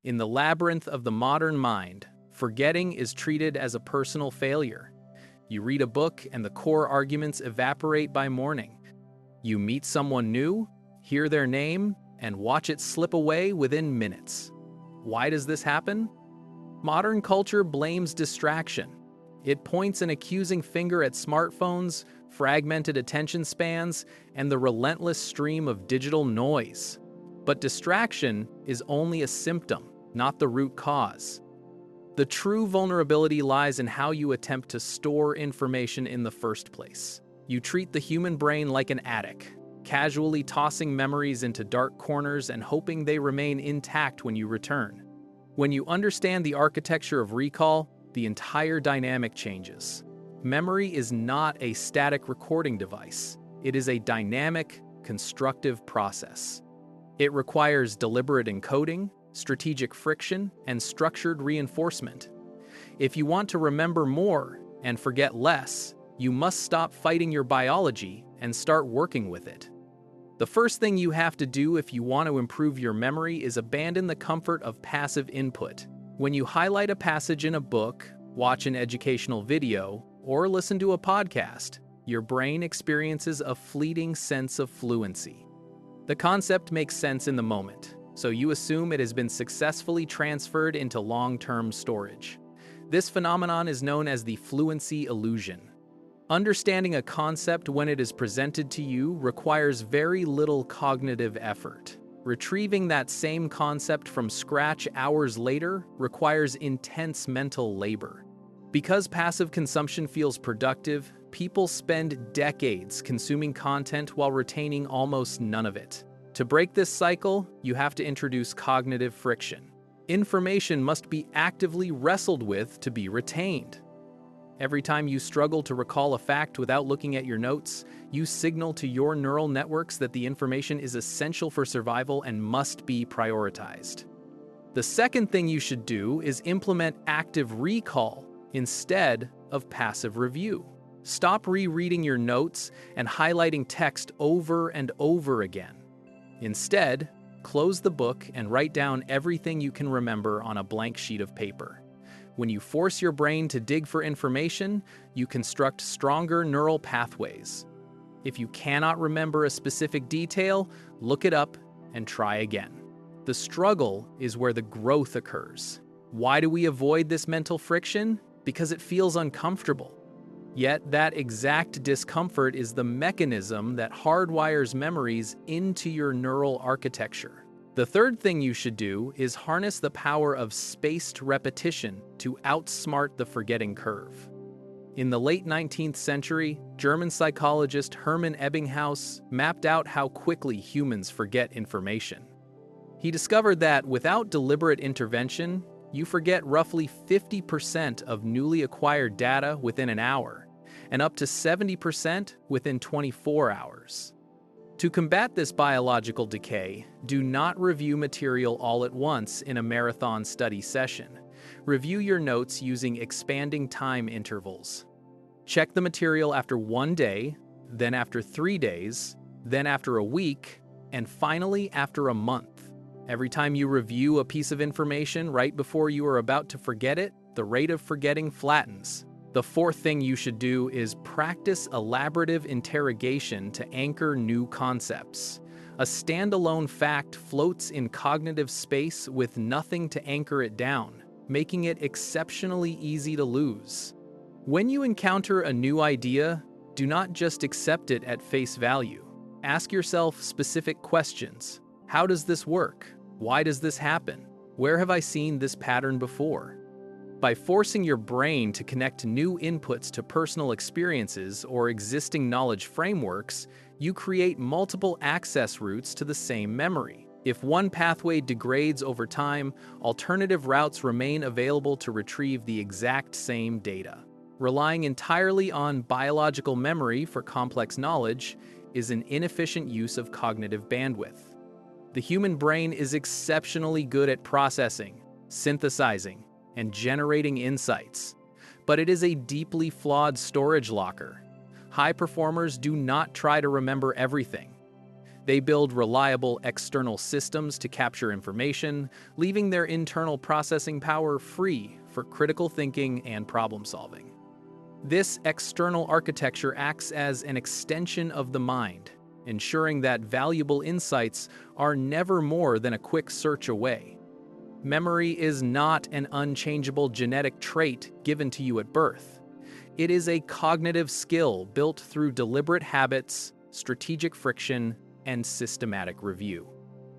In the labyrinth of the modern mind, forgetting is treated as a personal failure. You read a book and the core arguments evaporate by morning. You meet someone new, hear their name, and watch it slip away within minutes. Why does this happen? Modern culture blames distraction. It points an accusing finger at smartphones, fragmented attention spans, and the relentless stream of digital noise. But distraction is only a symptom, not the root cause. The true vulnerability lies in how you attempt to store information in the first place. You treat the human brain like an attic, casually tossing memories into dark corners and hoping they remain intact when you return. When you understand the architecture of recall, the entire dynamic changes. Memory is not a static recording device. It is a dynamic, constructive process. It requires deliberate encoding, strategic friction, and structured reinforcement. If you want to remember more and forget less, you must stop fighting your biology and start working with it. The first thing you have to do if you want to improve your memory is abandon the comfort of passive input. When you highlight a passage in a book, watch an educational video, or listen to a podcast, your brain experiences a fleeting sense of fluency. The concept makes sense in the moment, so you assume it has been successfully transferred into long-term storage. This phenomenon is known as the fluency illusion. Understanding a concept when it is presented to you requires very little cognitive effort. Retrieving that same concept from scratch hours later requires intense mental labor. Because passive consumption feels productive, people spend decades consuming content while retaining almost none of it. To break this cycle, you have to introduce cognitive friction. Information must be actively wrestled with to be retained. Every time you struggle to recall a fact without looking at your notes, you signal to your neural networks that the information is essential for survival and must be prioritized. The second thing you should do is implement active recall instead of passive review. Stop rereading your notes and highlighting text over and over again. Instead, close the book and write down everything you can remember on a blank sheet of paper. When you force your brain to dig for information, you construct stronger neural pathways. If you cannot remember a specific detail, look it up and try again. The struggle is where the growth occurs. Why do we avoid this mental friction? Because it feels uncomfortable. Yet that exact discomfort is the mechanism that hardwires memories into your neural architecture. The third thing you should do is harness the power of spaced repetition to outsmart the forgetting curve. In the late 19th century, German psychologist Hermann Ebbinghaus mapped out how quickly humans forget information. He discovered that without deliberate intervention, you forget roughly 50% of newly acquired data within an hour, and up to 70% within 24 hours. To combat this biological decay, do not review material all at once in a marathon study session. Review your notes using expanding time intervals. Check the material after 1 day, then after 3 days, then after a week, and finally after a month. Every time you review a piece of information right before you are about to forget it, the rate of forgetting flattens. The fourth thing you should do is practice elaborative interrogation to anchor new concepts. A standalone fact floats in cognitive space with nothing to anchor it down, making it exceptionally easy to lose. When you encounter a new idea, do not just accept it at face value. Ask yourself specific questions. How does this work? Why does this happen? Where have I seen this pattern before? By forcing your brain to connect new inputs to personal experiences or existing knowledge frameworks, you create multiple access routes to the same memory. If one pathway degrades over time, alternative routes remain available to retrieve the exact same data. Relying entirely on biological memory for complex knowledge is an inefficient use of cognitive bandwidth. The human brain is exceptionally good at processing, synthesizing, and generating insights, but it is a deeply flawed storage locker. High performers do not try to remember everything. They build reliable external systems to capture information, leaving their internal processing power free for critical thinking and problem solving. This external architecture acts as an extension of the mind, ensuring that valuable insights are never more than a quick search away. Memory is not an unchangeable genetic trait given to you at birth. It is a cognitive skill built through deliberate habits, strategic friction, and systematic review.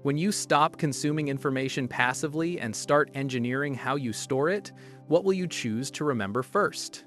When you stop consuming information passively and start engineering how you store it, what will you choose to remember first?